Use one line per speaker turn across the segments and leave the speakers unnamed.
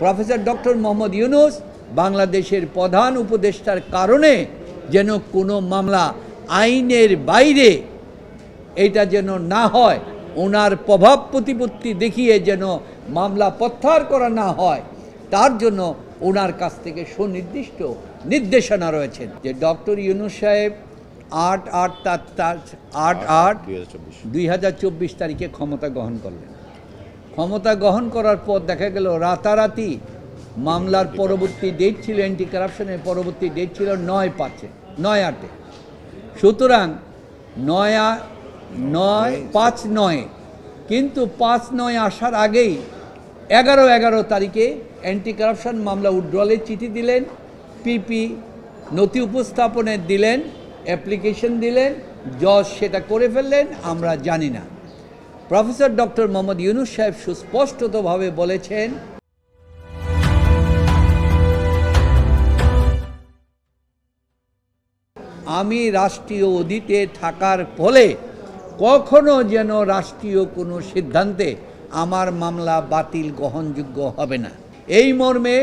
Professor doctor Mohammad Yunus বাংলাদেশের প্রধান উপদেষ্টার কারণে যেন কোনো মামলা আইনের বাইরে এটা যেন না হয়, ওনার প্রভাব প্রতিপত্তি দেখিয়ে যেন মামলা প্রত্যাহার করা না হয়, তার জন্য ওনার কাছ থেকে সুনির্দিষ্ট নির্দেশনা রয়েছে যে ডক্টর ইউনূস সাহেব 8/8/2024 তারিখে ক্ষমতা গ্রহণ করলেন। ক্ষমতা গ্রহণ করার পর দেখা গেল রাতারাতি মামলার পরবর্তী ডেট ছিল, অ্যান্টি কারাপশনের পরবর্তী ডেট ছিল 9/8। সুতরাং 5/9, কিন্তু 5/9 আসার আগেই 11 তারিখে অ্যান্টি কারাপশন মামলা উইথড্রলের চিঠি দিলেন, পিপি নথি উপস্থাপনের দিলেন, অ্যাপ্লিকেশন দিলেন, জজ সেটা করে ফেললেন, আমরা জানি না। প্রফেসর ডক্টর মোহাম্মদ ইউনূস সাহেব সুস্পষ্টতভাবে বলেছেন, আমি রাষ্ট্রীয় অধীনে থাকার ফলে কখনো যেন রাষ্ট্রীয় কোনো সিদ্ধান্তে আমার মামলা বাতিল গ্রহণযোগ্য হবে না। এই মর্মে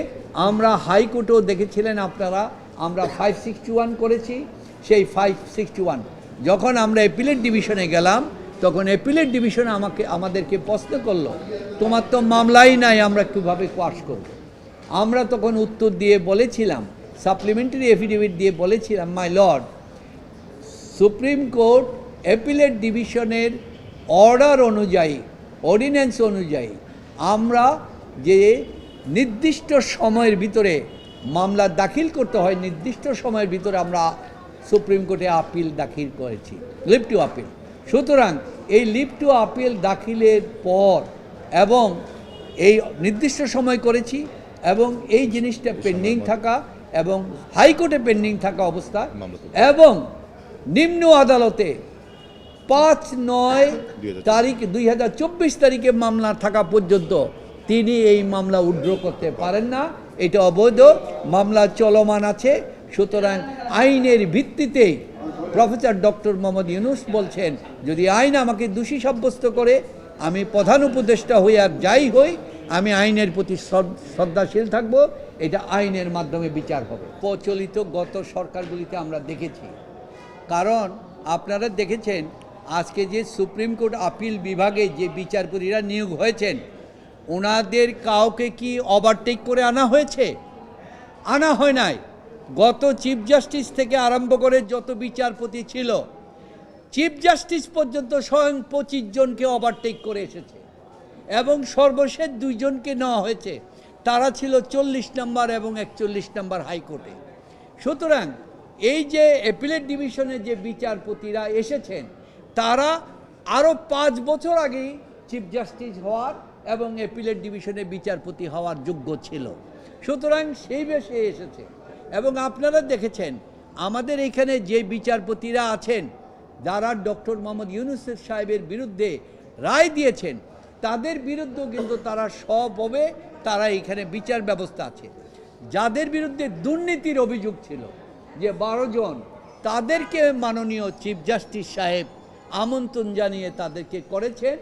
আমরা হাইকোর্টেও দেখেছিলেন আপনারা, আমরা 561 করেছি। সেই 561 যখন আমরা অ্যাপিলেট ডিভিশনে গেলাম, তখন অ্যাপিলেট ডিভিশন আমাদেরকে প্রশ্ন করলো, তোমার তো মামলাই নাই, আমরা কীভাবে কোয়াশ করব। আমরা তখন উত্তর দিয়ে বলেছিলাম, সাপ্লিমেন্টারি এফিডেভিট দিয়ে বলেছিলাম, my lord, supreme court appellate ডিভিশনের অর্ডার অনুযায়ী, অর্ডিন্যান্স অনুযায়ী আমরা যে নির্দিষ্ট সময়ের ভিতরে মামলা দাখিল করতে হয়, নির্দিষ্ট সময়ের ভিতরে আমরা সুপ্রিম কোর্টে আপিল দাখিল করেছি, লিভ টু আপিল। সুতরাং এই লিভ টু আপিল দাখিলের পর এবং এই নির্দিষ্ট সময় করেছি, এবং এই জিনিসটা পেন্ডিং থাকা এবং হাইকোর্টে পেন্ডিং থাকা অবস্থা, এবং নিম্ন আদালতে 5/9 তারিখ 2024 তারিখে মামলা থাকা পর্যন্ত তিনি এই মামলা উইথড্র করতে পারেন না, এটা অবৈধ, মামলা চলমান আছে। সুতরাং আইনের ভিত্তিতেই প্রফেসর ডক্টর মোহাম্মদ ইউনূস বলছেন, যদি আইন আমাকে দোষী সাব্যস্ত করে, আমি প্রধান উপদেষ্টা হই আর যাই হই, আমি আইনের প্রতি শ্রদ্ধাশীল থাকব, এটা আইনের মাধ্যমে বিচার হবে। প্রচলিত গত সরকারগুলিতে আমরা দেখেছি, কারণ আপনারা দেখেছেন আজকে যে সুপ্রিম কোর্ট আপিল বিভাগে যে বিচারপতিরা নিয়োগ হয়েছেন, ওনাদের কাউকে কি ওভারটেক করে আনা হয়েছে? আনা হয় নাই। গত চিফ জাস্টিস থেকে আরম্ভ করে যত বিচারপতি ছিল, চিফ জাস্টিস পর্যন্ত স্বয়ং 25 জনকে ওভারটেক করে এসেছে, এবং সর্বশেষ 2 জনকে নেওয়া হয়েছে, তারা ছিল 40 নম্বর এবং 41 নম্বর হাইকোর্টে। সুতরাং এই যে অ্যাপিলেট ডিভিশনে যে বিচারপতিরা এসেছেন, তারা আরও 5 বছর আগেই চিফ জাস্টিস হওয়ার এবং অ্যাপিলেট ডিভিশনে বিচারপতি হওয়ার যোগ্য ছিল। সুতরাং সেই বেশে এসেছে। এবং আপনারা দেখেছেন আমাদের এখানে যে বিচারপতিরা আছেন, যারা ডক্টর মোহাম্মদ ইউনূস সাহেবের বিরুদ্ধে রায় দিয়েছেন, তাদের বিরুদ্ধেও কিন্তু তারা সবভাবে তারা এখানে বিচার ব্যবস্থা আছে। যাদের বিরুদ্ধে দুর্নীতির অভিযোগ ছিল, যে 12 জন, তাদেরকে মাননীয় চিফ জাস্টিস সাহেব আমন্ত্রণ জানিয়ে তাদেরকে করেছেন,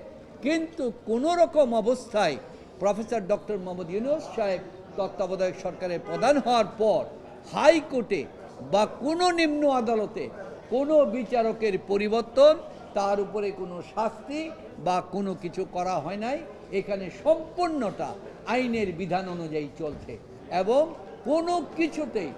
কিন্তু কোনো রকম অবস্থায় প্রফেসর ডক্টর মোহাম্মদ ইউনূস সাহেব তত্ত্বাবধায়ক সরকারের প্রধান হওয়ার পর হাইকোর্টে বা কোনো নিম্ন আদালতে কোনো বিচারকের পরিবর্তন, তার উপরে কোনো শাস্তি বা কোনো কিছু করা হয় নাই। এখানে সম্পূর্ণটা আইনের বিধান অনুযায়ী চলছে, এবং কোনো কিছুতেই